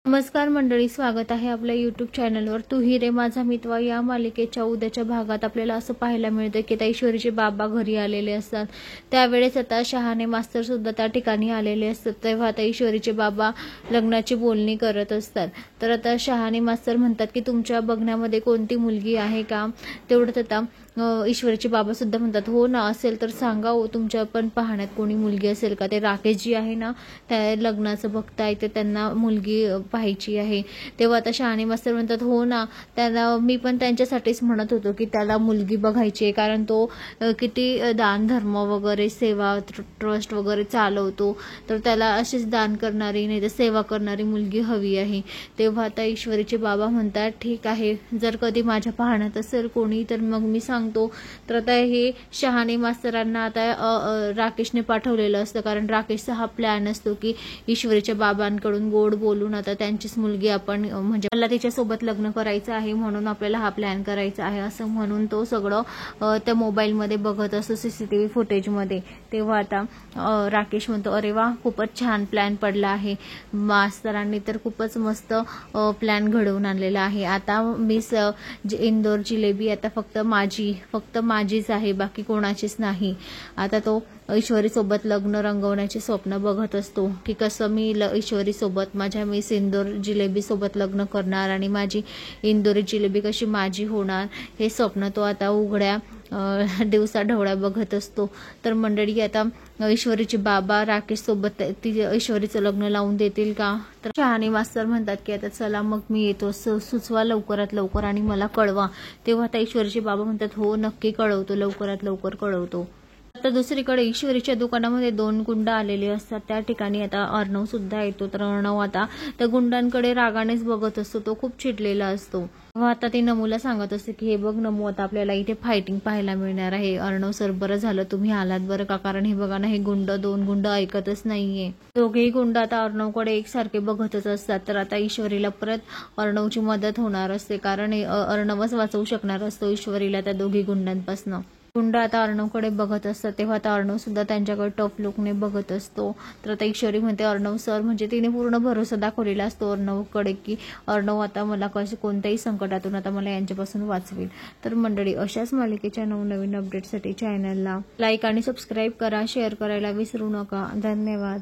नमस्कार मंडळी, स्वागत आहे आपल्या यूट्यूब चॅनलवर. तू ही रे माझा मित्र या मालिकेच्या उद्याच्या भागात आपल्याला असं पाहायला मिळतं की त्या ईश्वरीचे बाबा घरी आलेले असतात. त्यावेळेस आता शहाणे मास्तर सुद्धा त्या ठिकाणी आलेले असतात. तेव्हा आता ईश्वरीचे बाबा लग्नाची बोलणी करत असतात. तर आता शहाणे मास्तर म्हणतात की तुमच्या बघण्यामध्ये कोणती मुलगी आहे का? तेवढंच आता ईश्वरीचे बाबा सुद्धा म्हणतात हो ना, असेल तर सांगा हो, तुमच्या पण पाहण्यात कोणी मुलगी असेल का? ते राकेश जी आहे ना, त्या लग्नाचं बघताय ते त्यांना मुलगी पाहायची आहे. तेव्हा आता शहाणे मास्तर म्हणतात हो ना, त्याला मी पण त्यांच्यासाठीच म्हणत होतो की त्याला मुलगी बघायची आहे, कारण तो किती दान धर्म वगैरे सेवा ट्रस्ट वगैरे चालवतो. तर त्याला अशीच दान करणारी नाही तर सेवा करणारी मुलगी हवी आहे. तेव्हा आता ईश्वरीचे बाबा म्हणतात ठीक आहे, जर कधी माझ्या पाहण्यात असेल कोणी तर मग मी सांगतो. तर आता हे शहाणे मास्तरांना आता राकेशने पाठवलेलं असतं, कारण राकेशचा हा प्लॅन असतो की ईश्वरीच्या बाबांकडून गोड बोलून आता त्यांचीच मुलगी आपण म्हणजे मला तिच्यासोबत लग्न करायचं आहे, म्हणून आपल्याला हा प्लॅन करायचा आहे असं म्हणून तो सगळं त्या मोबाईलमध्ये बघत असतो, सीसीटीव्ही फुटेजमध्ये. तेव्हा आता राकेश म्हणतो अरे वा, खूपच छान प्लॅन पडला आहे. मास्तरांनी तर खूपच मस्त प्लॅन घडवून आणलेला आहे. आता मिस इंदोर जिलेबी आता फक्त माझीच आहे, बाकी कोणाचीच नाही. आता तो ईश्वरी सोबत लग्न रंगवण्याचे स्वप्न बघत असतो की कसं मी ईश्वरी सोबत माझ्या मिस इंदोर जिलेबी सोबत लग्न करणार आणि माझी इंदोरी जिलेबी कशी माझी होणार, हे स्वप्न तो आता उघड्या दिवसा ढवळ्या बघत असतो. तर मंडळी, आता ईश्वरीचे बाबा राकेश सोबत ईश्वरीचं लग्न लावून देतील का? तर शहाणे मास्तर म्हणतात की आता चला मग मी येतो, सुचवा लवकरात लवकर आणि मला कळवा. तेव्हा आता ईश्वरीचे बाबा म्हणतात हो नक्की कळवतो, लवकरात लवकर कळवतो. आता दुसरीकडे ईश्वरीच्या दुकानामध्ये 2 गुंड आलेले असतात. त्या ठिकाणी आता अर्णव सुद्धा येतो. तर अर्णव आता त्या गुंडांकडे रागानेच बघत असतो, तो खूप चिडलेला असतो. तेव्हा आता ते नमूला सांगत असते की हे बघ नमू, आता आपल्याला इथे फायटिंग पाहायला मिळणार आहे. अर्णव सर, बरं झालं तुम्ही आलात बरं का, कारण हे बघा ना, हे 2 गुंड ऐकतच नाहीये. दोघेही गुंड आता अर्णवकडे एकसारखे बघतच असतात. तर आता ईश्वरीला परत अर्णवची मदत होणार असते, कारण अर्णवच वाचवू शकणार असतो ईश्वरीला त्या दोघी गुंडांपासून. गुंड आता अर्णवकडे बघत असतात. तेव्हा आता अर्णव सुद्धा त्यांच्याकडे टफ लुकने बघत असतो. तर आता ईश्वरी म्हणते अर्णव सर, म्हणजे तिने पूर्ण भरोसा दाखवलेला असतो अर्णवकडे की अर्णव आता मला कोणत्याही संकटातून आता मला यांच्यापासून वाचवेल. तर मंडळी, अशाच मालिकेच्या नवनवीन अपडेटसाठी चॅनलला लाईक आणि सबस्क्राईब करा, शेअर करायला विसरू नका. धन्यवाद.